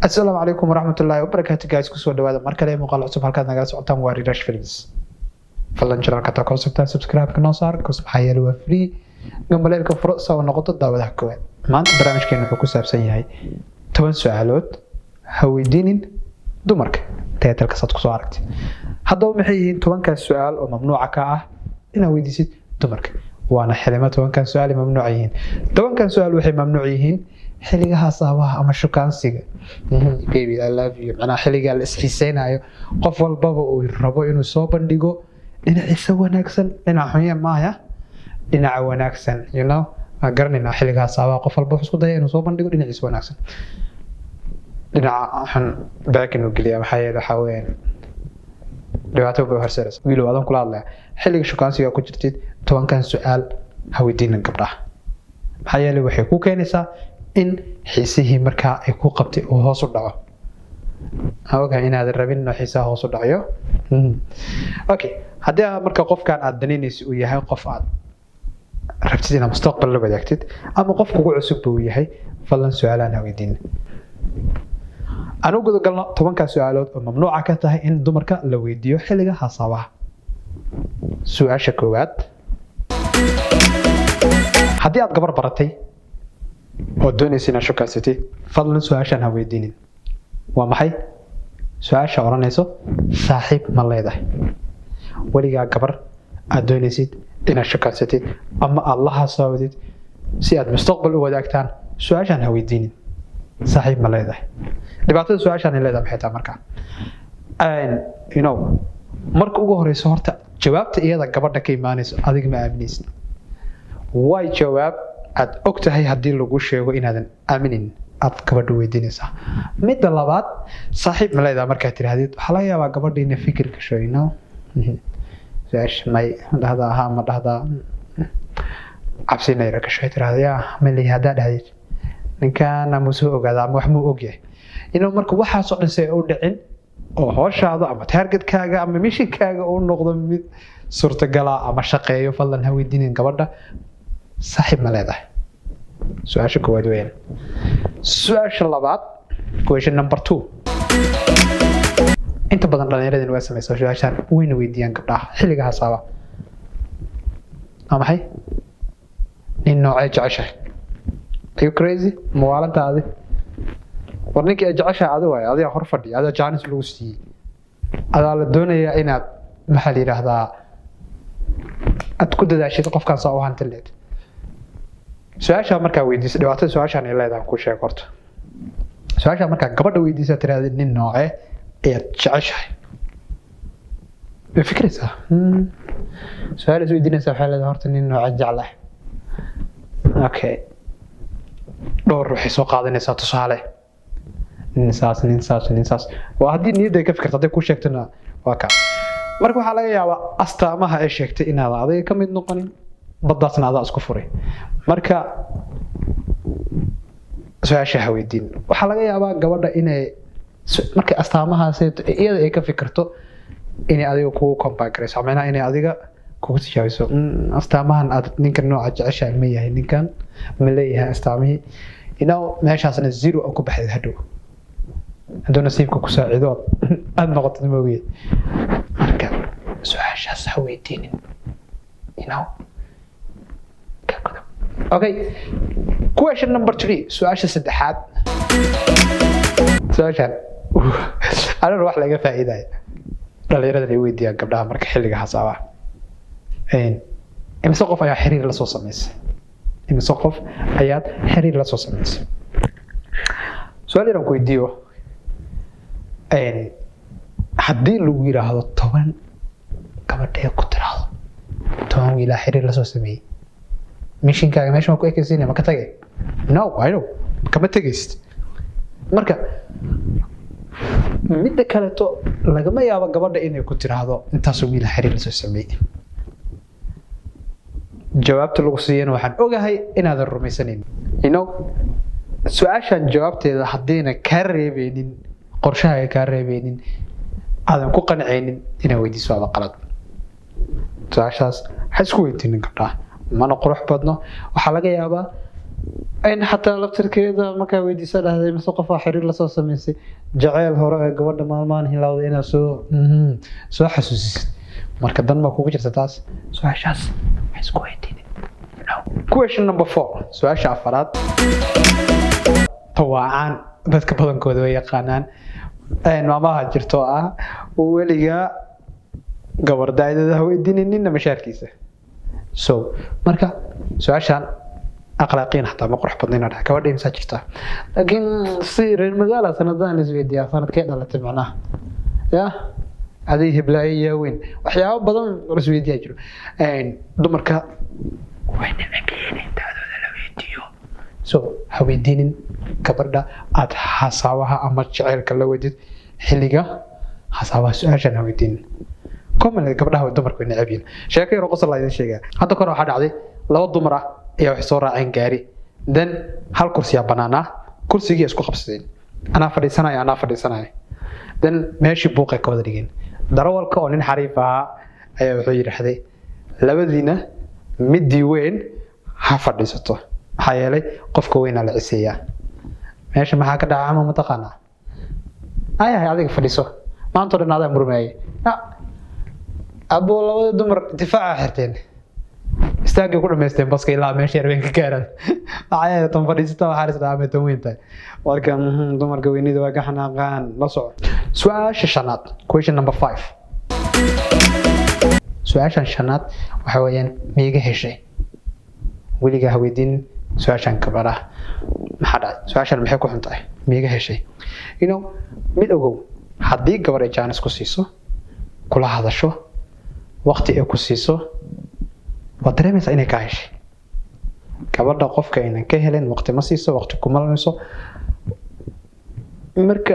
السلام عليكم ورحمة الله وبركاته guys kusoo dhawaada mar kale muuqaal cusub halkaad nagala socotaan waa Ridash Films fadlan channelka ta subscribe subscribe kana saar kusoo xayal waa free gambaleelka furo soo noqoto daawadaha koowaad maanta barnaamijkeenu wuxuu ku saabsan yahay 10 su'aalood ha weydiinin dumarka title-ka sad ku soo aragtay haddaba maxay yihiin 10 su'aal oo mamnuuca ka ah inaad weydiisid dumarka waana xilima 10 su'aal mamnuuc yihiin 10 su'aal waxay mamnuuc yihiin xiligaha saabaha ama shukaansiga baby I love you ana xiliga la isxiiseenayo qof walbaba uu rabo inuu soo bandhigo dhinaciisa wanaagsan dhinaca xun maaya dhinaca wanaagsan you know garanayna xiligaha saabaha qof walba wuxuu isku dayaa inuu soo bandhigo dhinaciisa wanaagsan dhinaca xun baakinu galiya waxa waxa weeyaan dhibaato baa horseeras wiil wadan kula hadlaya xiliga shukaansiga ku jirtid 10 su'aal ha weydiinin gabdhaha maxaa yeelay waxay ku keenaysaa in xiisihii markaa ay ku qabtay oo hoos u dhaco awga inaad rabin xiisaha hoos u dhacayo okay haddii marka qofkan aad daninayso uu yahay qof aad rabtid inaad mustaqbal la wadaagtid ama qof kugu cusub uu yahay fadlan su'aalaan ha weydiin anigu galno 10 su'aalood oo mamnuuca ka tahay in dumarka la weydiiyo xilliga xasaabaha su'aasha koowaad haddii aad gabar baratay oo doonaysa inaad shukaasatid fadlan su'aashan ha weydiinin waa maxay su'aasha oranayso saaxiib ma leedahay waligaa gabar aad doonaysid inaad shukaasatid ama aad la hasaawdid si aad mustaqbal u wadaagtaan su'aashan ha weydiinin saaxiib ma leedahay dhibaatada su'aashan ay leedahay maxay tahay marka you know marka ugu horeyso horta jawaabta iyada gabadha ka imaanayso adiga ma aaminaysid way jawaab aad ogtahay hadii lagu sheego inaadan aaminin aad gabadha weydiinaysaa midda labaad saaxiib ma leedahay marka tiraahdo waxa laga yaabaa gabadha inay fikir ka sheegno saash may dhahda aha ma dhahda cabsinayra ka sheegtiraahdo yaa mali hada dhahdid ninkan ama soo ogaada ama wax mu ogyahay inuu marka waxa soo dhisay oo dhicin oo hooshaada ama targetkaaga ama mishinkaaga oo noqdo mid suurtagal ah ama shaqeeyo fadlan ha weydiinin gabadha صاحب ملاذة سؤال كواد وين سؤال شلبات question number 2 انت بدن رانيرين waa sameeyay su'aashan weyn weydiiyaan gabdhaha xilliga hasaaba ama hay in nooc jeceshay are you crazy mawaalantaadi warninka jeceshay adiga hor fadhi adiga jaanis lagu siiyay adaa la doonayaa inaad maxal yiraahdaa ad ku dadaashid qofkan soo hantileed su'aasha marka weydiiso dhawaatada su'aashan ay leedahay ku sheeg horta su'aasha marka gabadha weydiiso tiraahdo nin nooce ee jeceshay fikrisa su'aal weydiinaysa waxa leedahay horta nin nooce jecel okay dhowr ruux soo qaadanaysa tusaale nin saas waa hadii niyadda ka fikirto haday ku sheegtana waa ka marka waxa laga yaabaa astaamaha ay sheegtay inaad adiga ka mid noqonin baddaasna adaa isku furay marka su'aasha ha weydiin waxa laga yaabaa gabadha inay marka astaamahaas iyada ay ka fikirto inay adiga kugu compare-garayso macnaha inay adiga kugu tijaabiso astaamahan aad ninkan nooca jeceshahay ma yahay ninkan ma leeyahay astaamihii inuu meeshaasna zero oo ku baxay hadhow hadduu nasiibka ku saacido aad noqotid moogiye marka su'aashaas ha weydiinin okay question number 3 su'aasha saddexaad su'aashan ana wax laga faa'iiday dhalinyarada ay weydiiyaan gabdhaha marka xilliga hasaaba imisa qof ayaa xiriir la soo sameeyay imisa qof ayaa xiriir la soo sameeyay su'aalahan ku weydiiyo haddii lagu yiraahdo 10 gabadha ku tiraahdo 10 wiil xiriir la soo sameeyay mishinkaaga meesha ku ekaysiinay ma ka tagay no I know kama tagayst marka midda kale to lagama yaabo gabadha inay ku tiraahdo intaas wiil xiriir la soo sameeyay jawaabta lagu siiyay waxaan ogahay inaad rumaysanin su'aashan jawaabteeda hadayna ka reebeenin qorshaha ka reebeenin aadan ku qanceynin inay weydiiso waa qalad su'aashaas ha isku weydiinin gabdhaha mana qurux badno waxa laga yaabaa in xataa laftirkeeda markaa weydiisa dhahday mise qofaa xiriir lasoo samaysay jaceyl hore ee gabadha maalmahan hilowda inaad soo xasuusisid marka dan baa kugu jirta taas su-aashaas waxay isku weydiinin question number 4 su-aasha afaraad tawaacaan dadka badankooda way yaqaanaan maamaha jirto ah weliga gabardaydada ha weydiinina mashaarkiisa so marka su-aashaan أخلاقيا حتى ما قرح بدنا نحكي كودي مساجرته لكن صير المجال سندان السويدية سنة كذا لا تبعناه يا هذه بلاية وين وحياة بدن السويدية جرو إن دمرك وين مكين أنت هذا الفيديو سو هويدين كبردا أتحساوها أما تشعر كلا وديت حلقة حساوها سؤال هويدين كم اللي كبردا هو دمرك وين عبين شاكي رقص الله إذا شيء حتى كانوا حد عادي لو دمرة ayaa wax soo raaceen gaari dan hal kursi yaa banaana kursigii isku qabsadeen ana fadhiisanayo dan meeshii buuqay ka wada dhigeen darawalka oo nin xariif ah ayaa wuxuu yiraahday labadiina midii weyn ha fadhiisato maxaa yeelay qofka weyn la ciseeyaa meesha maxaa ka dhacay ama mataqaana ayahay adiga fadhiiso maanta dhan adaa murmay abo labada dumar difaaca xirteen استاجي كل ما يستلم بس كيلا ماشي يربين كارن عاية تنفريستا وحارس دعمة توينتا ولكن دمر قويني دوا جحنا قان لصع سؤال شنات question number 5 سؤال شنات وحويان ميجا هشي وليجا هويدين سؤال شن كبره محدا سؤال شن محكو حنطه ميجا هشي mid ogow haddii gabar ay jaanis ku siiso kula hadasho waqti ay ku siiso waad dareemaysaa inay ka heshay gabadha qofka aynan ka helin waqti ma siiso waqti kuma lumiso marka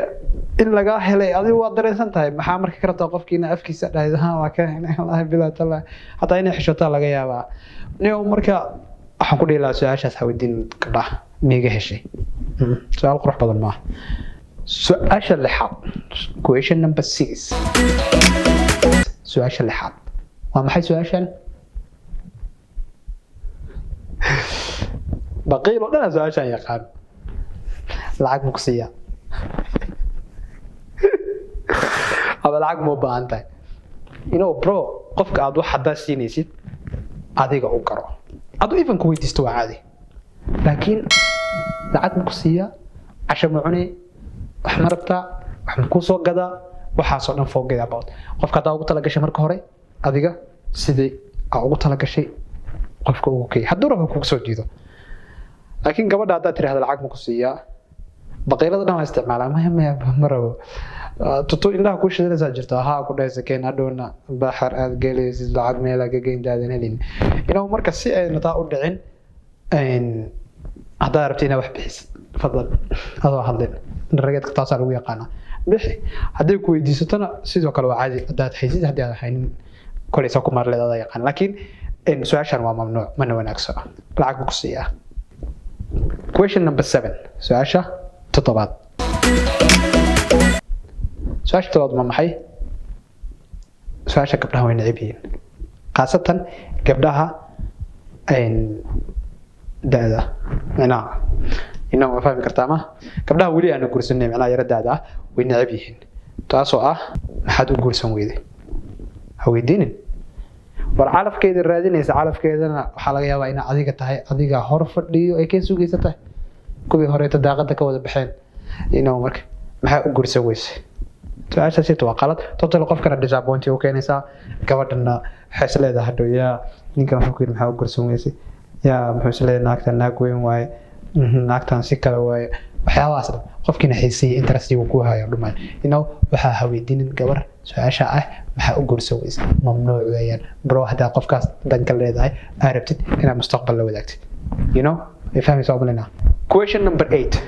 in laga helay adigu waad dareensan tahay maxaa marka ka rabtaa qofkiina afkiisa dhahayda waa ka ilaahay bilaa tala hataa inay xishotaa laga yaabaa marka waxaan ku dhihi lahaa su-aashaas hawadiin gabdhaha miiga heshay su-aal qurux badan maaha su-aasha lixaad question number 6 su-aasha lixaad waa maxay su-aashan baqiil oo dhan su-aashan yaqaan lacag ma ku siiyaa ama lacag ma u baahan tahay bro qofka aad wax haddaa siinaysid adiga u garo aduu even ku weydiisto waa caadi laakiin lacag ma ku siiyaa casho ma cunay wax ma rabtaa wax ma kuu soo gadaa waxaasoo dhan forget about qofka haddaa ugu talagashay marka hore adiga sidii aa ugu talagashay qofka ugu kay hadduu rabo kugu soo diido laakiin gabadha haddaad tiraahdo lacag ma ku siiyaa baqiilada dhan waa isticmaalaa ma rabo tutu indhaha kuu shidanaysaa jirta haa ku dhahaysa keen hadhowna baxar aad gelaysid lacag meelaa ka geyntaadan helin marka si ayna taa u dhicin haddaad rabti inaad wax bixisid fadlan adoo hadlin rageedka taasaa lagu yaqaanaa bixi hadday ku weydiisatona sidoo kale waa caadi haddaad haysid haddii aad haynin koleysa ku marleed adaa yaqaan laakiin su-aashan waa mamnuuc mana wanaagsano lacag ma ku siiyaa question number 7 su-aasha 7 su-aasha 7 ma maxay su-aasha gabdhaha way neceb yihiin khaasatan gabdhaha da-da ma fahmi kartaa ma gabdhaha weli aan guursanay macnaha yara da-da way neceb yihiin taasoo ah maxaad u guursan weyday ha weydiinin war calafkeeda raadinaysa calafkeedana waxaa laga yaabaa in adiga tahay adiga hor fadhiyo ay ka sugaysa tahay kuwii horeeta daaqada ka wada baxeen marka maxaa u guursan weyse su-aashaas waa qalad total qofkana disappointi u keenaysaa gabadhana waxay isleedahay hadhow yaa ninkan wuxuu ku yidhi maxaa u guursan weyse yaa muxuu isleeyahay naagtan naag weyn waaye naagtan si kale waaye waxyaabahaas dhan qofkiina xiisaya interestigu ku hayo dhumaan waxaa haweydiinin gabar su-aasha ah maxaa u guursan weyse mamnuuc weeyaan bro haddaa qofkaas danka leedahay aa rabtid inaad mustaqbal la wadaagtid ay fahmaysa omalina question number 8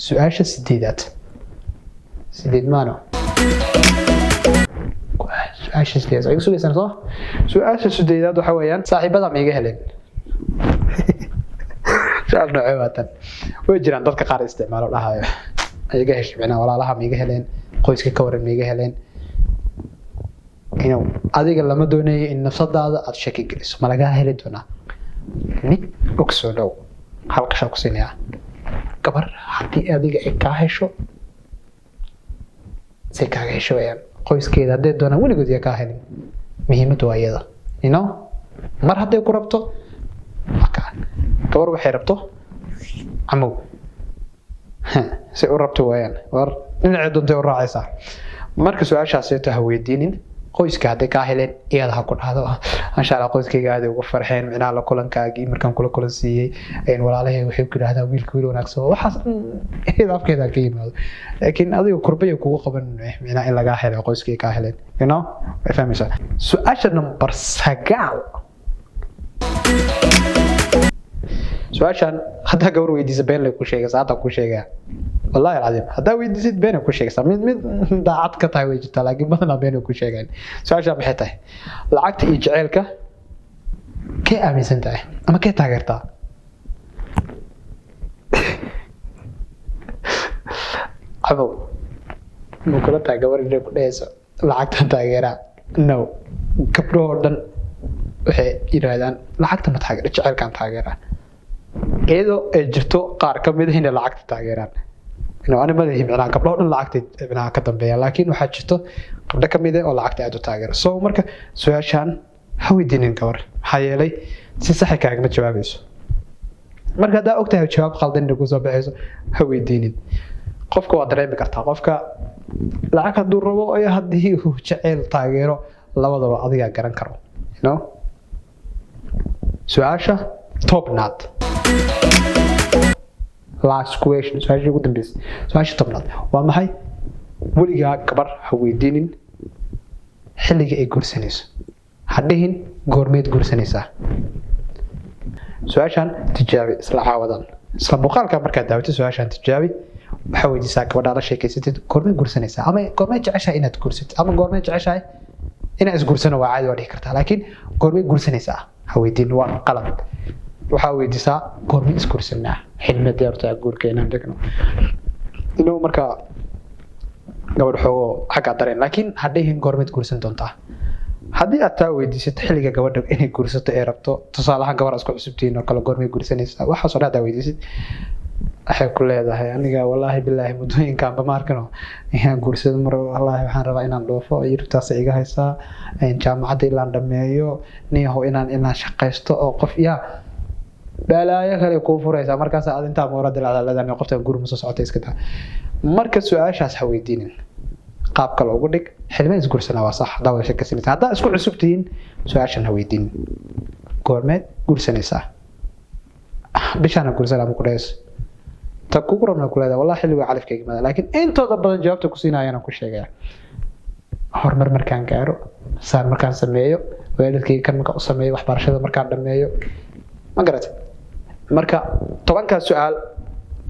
su-aasha 8 maano su-aasha 8 ay sugaysan soo su-aasha 8 waxa weeyaan saaxiibada ma iga heleen su'aal noocee waatan way jiraan dadka qaar isticmaalo dhahayo ayaga heshibina walaalaha ma iga heleen qoyska ka waran ma iga heleen adiga lama doonayo in nafsadaada aad shaki geliso ma laga heli doonaa mid ogsoo dhow hal qashar ku siinaya gabar haddii adiga ay kaa hesho say kaaga hesho wayaan qoyskeeda hadday doonaan weligood yaa kaa helin muhiimaddu waa iyada mar hadday ku rabto gabar waxay rabto camow si u rabto wayaan war dhinacii doontay u raacaysaa marka su-aashaasayto ha weydiinin qoyska hadday kaa heleen iyada ha ku dhahdo masha Allah qoyskayga aad ugu farxeen micnaha la kulankaagii markaan kula kulan siiyey walaalahay waxay ku yiraahdaan wiilka wiil wanaagsan waxaas iyada afkeeda ka yimaado laakiin adiga kurbaya kugu qaban micnaha in laga helo qoyskayga kaa heleen way fahmaysaa su-aasha number 9 su-aashan haddaa gabar weydiisa been lay ku sheegaysaa hadda ku sheegaya wallahi alcadiim haddaa weydiisid been ku sheegaysaa mid daacad ka tahay way jirtaa laakiin badanaa been ku sheegayn su-aashan maxay tahay lacagta iyo jaceylka kee aaminsan tahay ama kee taageertaa cabow ma kula tahay gabar inay ku dhahayso lacagtan taageeraa no gabdhahoo dhan waxay yiraahdaan lacagta ma taageera jaceylkan taageeraa iyadoo ay jirto qaar ka mid ah inay lacagta taageeraan ani madaxii micnaha gabdhaha dhan lacagta micnaha ka dambeeya laakiin waxaa jirto gabdho ka mid ah oo lacagta aad u taageera so marka su-aashaan ha weydiinin gabar maxaa yeelay si saxa kaagama jawaabayso marka haddaa ogtahay jawaab qaldan inay kusoo baxayso ha weydiinin qofka waa dareemi kartaa qofka lacag hadduu rabo iyo haddii uu jaceyl taageero labadaba adigaa garan karo su-aasha tobnaad last question su-aashii ugu dambeysay su-aasha tobnaad waa maxay weligaa gabar ha weydiinin xilliga ay guursanayso ha dhihin goormeed guursanaysaa su-aashan tijaabi isla caawadan isla muuqaalka markaad daawatay su-aashan tijaabi waxaa weydiisaa gabadhaa la sheekaysatid goormeed guursanaysaa ama goormeed jeceshahay inaad guursatid ama goormeed jeceshahay inaad isguursano waa caadi waa dhihi kartaa laakiin goormeed guursanaysaa ha weydiin waa qalad waxaa weydiisaa goormeed isguursanaa xilmadii horta guurka inaan dhigno inuu markaa gabadh xoogo xaggaa dareen laakiin hadhihin goormeed guursan doontaa haddii aad taa weydiisato xilliga gabadha inay guursato ee rabto tusaalahaan gabar isku cusubtihiin oo kale goormeed guursanaysaa waxaasoo dhan haddaa weydiisid waxay ku leedahay aniga wallaahi bilaahi muddooyinkaanba ma arkano inaan guursado mar wallaahi waxaan rabaa inaan dhoofo yurubtaas iga haysaa jaamacadda ilaan dhameeyo niyahow inaan shaqaysto oo qof yaa balaayo kale kuu furaysaa markaas aad intaa moorada lacaladan qofta guur ma soo socota iska taa marka su-aashaas ha weydiinin qaabka loogu dhig xilmeen isguursanaa waa sax haddaa wada sheekaysanaysaa haddaa isku cusubtihiin su-aashan ha weydiinin goormeed guursanaysaa bishaana guursanaa ma ku dhahayso ta kugu rabna ku leedahay wallahi xilliga califkayga maada laakiin intooda badan jawaabta ku siinayaan ku sheegaya horumar markaan gaaro saan markaan sameeyo waalidkayga kan markaan u sameeyo waxbarashada markaan dhameeyo ma garatay marka 10kaas su-aal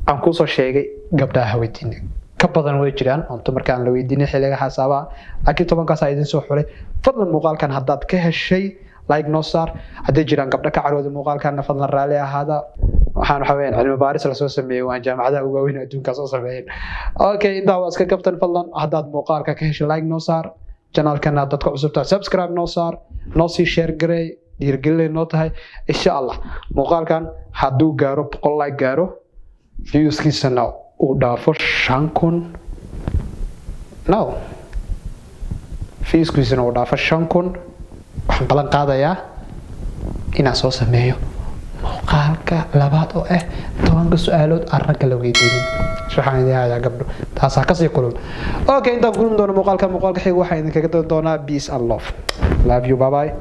aan kuu soo sheegay gabdhaha ha weydiinin ka badan way jiraan onto markaan la weydiinay xilliga xasaabaa laakiin 10kaas aa idin soo xulay fadlan muuqaalkan haddaad ka heshay like noo saar haddii jiraan gabdho ka carooda muuqaalkan fadlan raalli ahaada waxaan waxa weeyaan cilmi baaris la soo sameeyay waan jaamacadaha ugu waaweyn adduunka soo sameeyeen okay intaa waa iska kabtan fadlan haddaad muuqaalka ka heshay like noo saar channelkan haddaad ku cusubtaa subscribe noo saar noo sii share garee dhiirgelin noo tahay insha Allah muuqaalkan hadduu gaaro 100 like gaaro viewskiisana uu dhaafo 5,000 no viewskiisana uu dhaafo 5,000 waxaan balan qaadayaa inaan soo sameeyo muuqaalka labaad oo 10 su-aalood aan ragga la weydiinin waxaan idin hayaa gabdho taasaa kasii kulul okay intaan kulmi doono muuqaalka xiga waxaan idinkaga doonaa peace and love you bye bye